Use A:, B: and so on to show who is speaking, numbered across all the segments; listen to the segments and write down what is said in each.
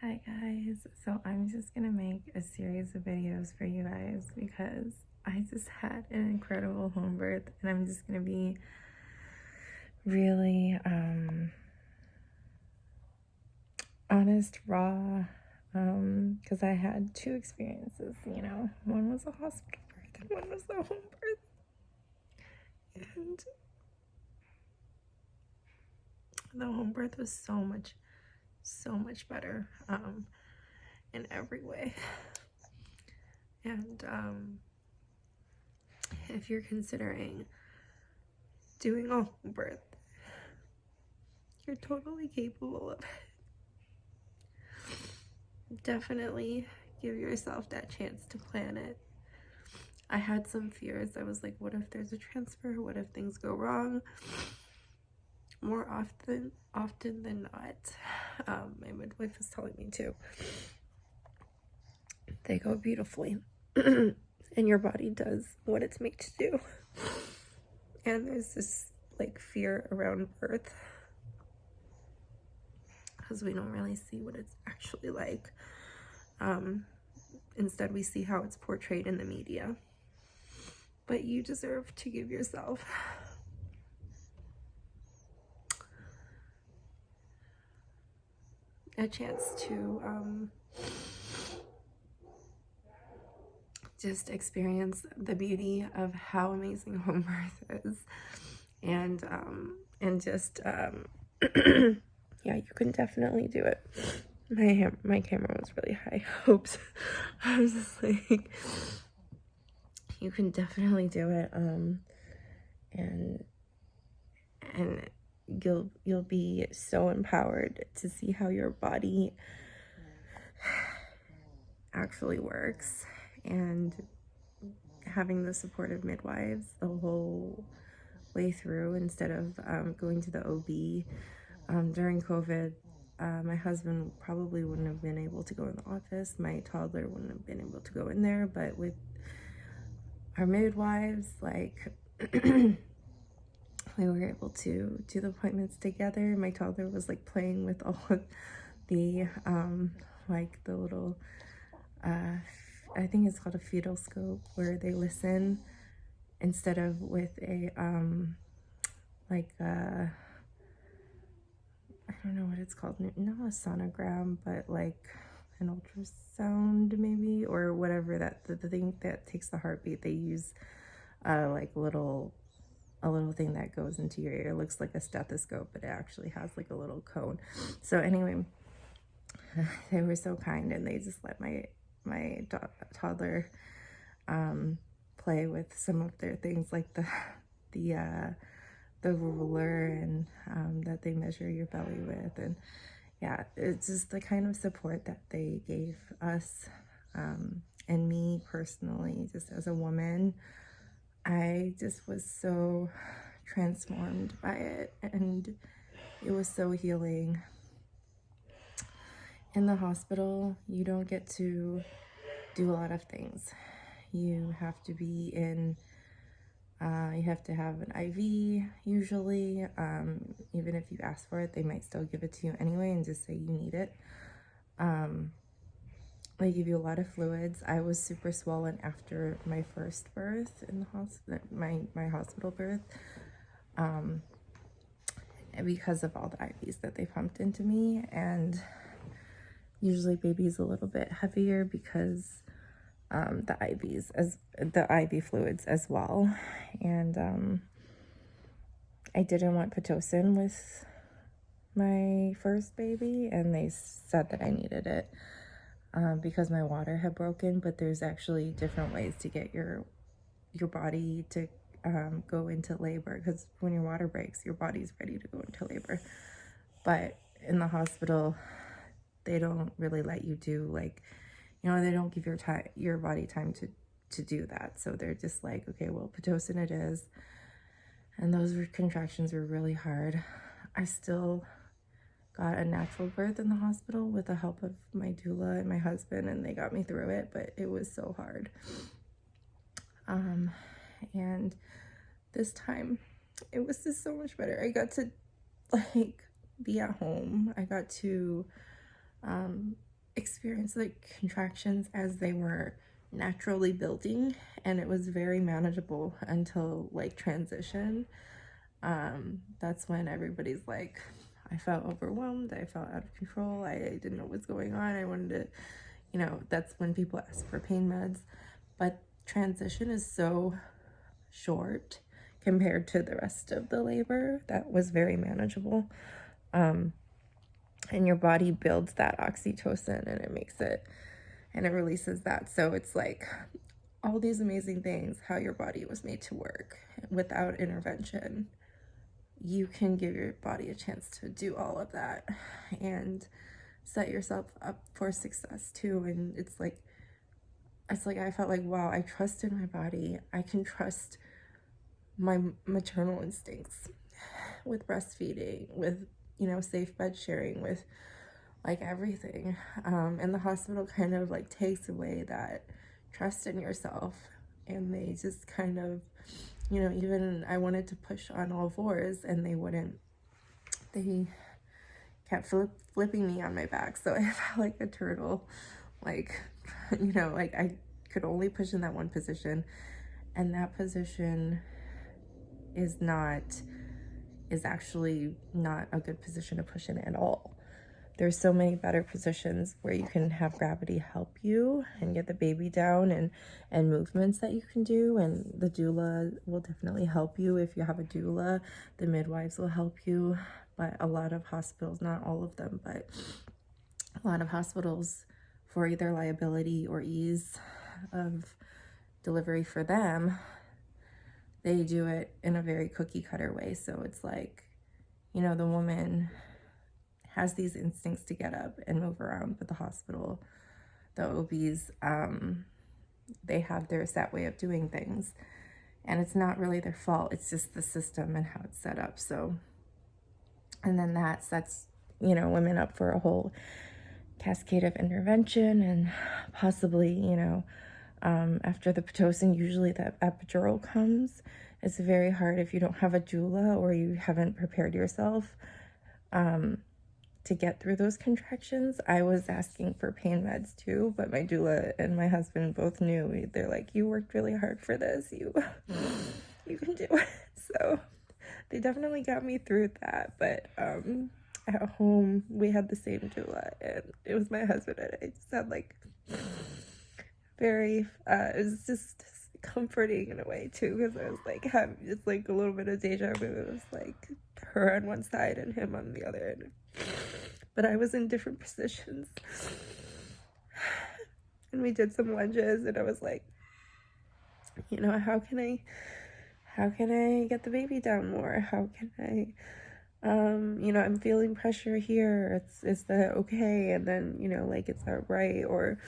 A: Hi guys, so I'm just gonna make a series of videos for you guys because I just had an incredible home birth, and I'm just gonna be really honest, raw, because I had two experiences. One was a hospital birth and one was the home birth, and the home birth was so much better in every way. And if you're considering doing a home birth, you're totally capable of it. Definitely give yourself that chance to plan it. I had some fears. I was like, what if there's a transfer? What if things go wrong? More often than not, my midwife was telling me too, they go beautifully. And your body does what it's made to do. And there's this like fear around birth because we don't really see what it's actually like. Instead, we see how it's portrayed in the media. But you deserve to give yourself a chance to just experience the beauty of how amazing home birth is, and just yeah, you can definitely do it. My camera was really high. Oops. I was just like, you can definitely do it, and you'll be so empowered to see how your body actually works, and having the supportive midwives the whole way through instead of going to the OB. During COVID, my husband probably wouldn't have been able to go in the office. My toddler wouldn't have been able to go in there, but with our midwives, like, we were able to do the appointments together. My toddler was like playing with all of the like the little I think it's called a fetal scope, where they listen instead of with a I don't know what it's called, not a sonogram, but like an ultrasound maybe, or whatever, that the thing that takes the heartbeat. They use like a little thing that goes into your ear. It looks like a stethoscope, but it actually has like a little cone. So anyway, they were so kind, and they just let my toddler play with some of their things, like the ruler, and that they measure your belly with. And yeah, it's just the kind of support that they gave us, and me personally, just as a woman, I just was so transformed by it, and it was so healing. In the hospital, you don't get to do a lot of things. You have to be in, you have to have an IV usually. Even if you ask for it, they might still give it to you anyway and just say you need it. They give you a lot of fluids. I was super swollen after my first birth in the hospital, my hospital birth, because of all the IVs that they pumped into me. And usually baby's a little bit heavier because the IV fluids as well. And I didn't want Pitocin with my first baby, and they said that I needed it because my water had broken. But there's actually different ways to get your body to go into labor, because when your water breaks, your body's ready to go into labor. But in the hospital, they don't really let you do, like, they don't give your body time to do that. So they're just like, okay, well, Pitocin it is. And those contractions were really hard. I still got a natural birth in the hospital with the help of my doula and my husband, and they got me through it, but it was so hard. And this time, it was just so much better. I got to, like, be at home. I got to experienced the contractions as they were naturally building, and it was very manageable until like transition. That's when everybody's like, I felt overwhelmed, I felt out of control, I didn't know what's going on, I wanted to, that's when people ask for pain meds. But transition is so short compared to the rest of the labor. That was very manageable. And your body builds that oxytocin, and it makes it, and it releases that. So it's like all these amazing things, how your body was made to work without intervention. You can give your body a chance to do all of that and set yourself up for success too. And it's like I felt like, wow, I trust in my body. I can trust my maternal instincts with breastfeeding, with, safe bed sharing, with like everything. And the hospital kind of like takes away that trust in yourself, and they just kind of, even I wanted to push on all fours and they wouldn't. They kept flipping me on my back, so I felt like a turtle, like, like I could only push in that one position, and that position is actually not a good position to push in at all. There's so many better positions where you can have gravity help you and get the baby down, and movements that you can do. And the doula will definitely help you. If you have a doula, the midwives will help you. But a lot of hospitals, not all of them, but a lot of hospitals, for either liability or ease of delivery for them, they do it in a very cookie cutter way. So it's like, the woman has these instincts to get up and move around, but the hospital, the OBs, they have their set way of doing things, and it's not really their fault. It's just the system and how it's set up. So, and then that sets, women up for a whole cascade of intervention, and possibly, after the Pitocin, usually the epidural comes. It's very hard if you don't have a doula or you haven't prepared yourself to get through those contractions. I was asking for pain meds too, but my doula and my husband both knew. They're like, you worked really hard for this. You can do it. So they definitely got me through that. But at home, we had the same doula, and it was my husband, and I just had like very, it was just comforting in a way too, because I was like having just like a little bit of deja vu. It was like her on one side and him on the other, but I was in different positions. And we did some lunges, and I was like, how can I get the baby down more? How can I, I'm feeling pressure here. Is that okay? And then, like, is that right? Or,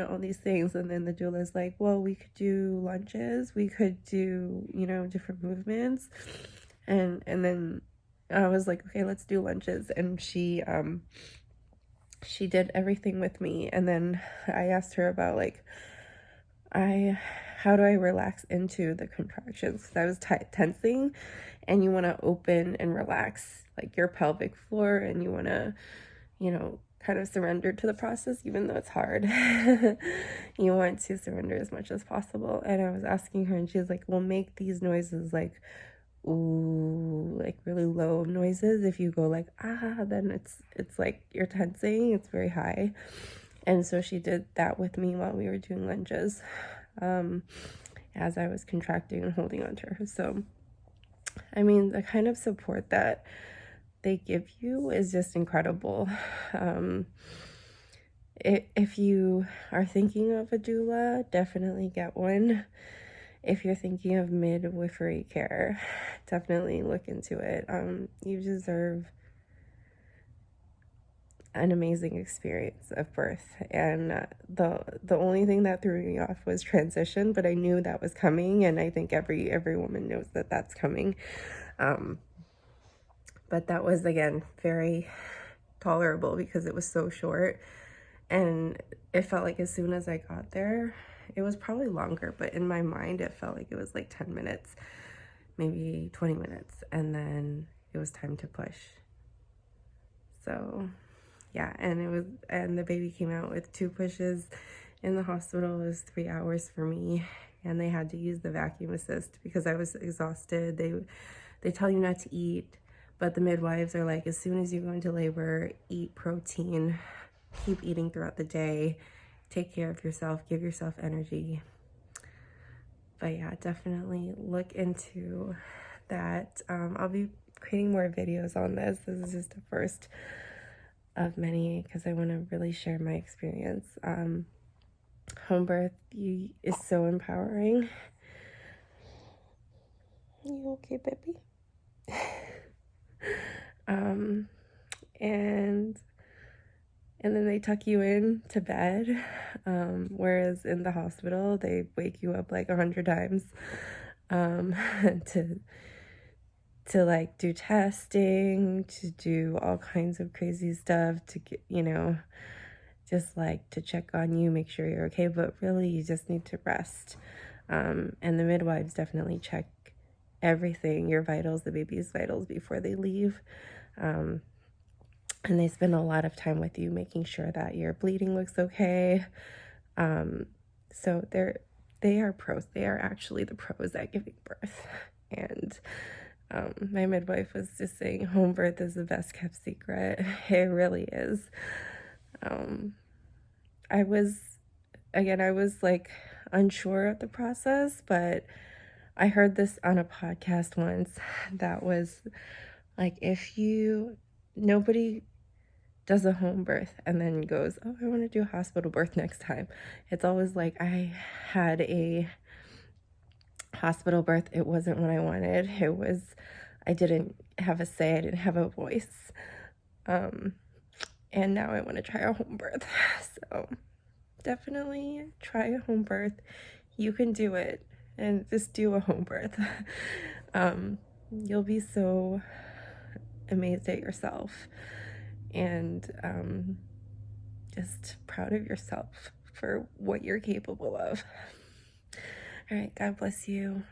A: all these things. And then the doula's like, well, we could do lunges. We could do, different movements. And then I was like, okay, let's do lunges. And she did everything with me. And then I asked her about like, how do I relax into the contractions? Because I was tensing, and you want to open and relax like your pelvic floor, and you want to, kind of surrender to the process, even though it's hard. You want to surrender as much as possible. And I was asking her, and she was like, well, make these noises like, ooh, like really low noises. If you go like, then it's like you're tensing, it's very high. And so she did that with me while we were doing lunges, as I was contracting and holding on to her. So, I mean, the kind of support that they give you is just incredible. If you are thinking of a doula, definitely get one. If you're thinking of midwifery care, definitely look into it. You deserve an amazing experience of birth. And the only thing that threw me off was transition, but I knew that was coming, and I think every woman knows that that's coming. But that was, again, very tolerable because it was so short, and it felt like as soon as I got there, it was probably longer, but in my mind it felt like it was like 10 minutes, maybe 20 minutes, and then it was time to push. So yeah, and the baby came out with 2 pushes in the hospital. It was 3 hours for me, and they had to use the vacuum assist because I was exhausted. They tell you not to eat, but the midwives are like, as soon as you go into labor, eat protein, keep eating throughout the day, take care of yourself, give yourself energy. But yeah, definitely look into that. I'll be creating more videos on this. This is just the first of many because I want to really share my experience. Home birth is so empowering. You okay, baby? And then they tuck you in to bed, whereas in the hospital they wake you up like 100 times to like do testing, to do all kinds of crazy stuff, to get, just like to check on you, make sure you're okay, but really you just need to rest. And the midwives definitely check everything, your vitals, the baby's vitals, before they leave. And they spend a lot of time with you, making sure that your bleeding looks okay. So they are pros. They are actually the pros at giving birth. And my midwife was just saying home birth is the best kept secret. It really is. I was like unsure of the process, but I heard this on a podcast once that was like, nobody does a home birth and then goes, oh, I want to do a hospital birth next time. It's always like, I had a hospital birth. It wasn't what I wanted. I didn't have a say. I didn't have a voice. And now I want to try a home birth. So definitely try a home birth. You can do it, and just do a home birth. You'll be so amazed at yourself, and just proud of yourself for what you're capable of. All right, God bless you.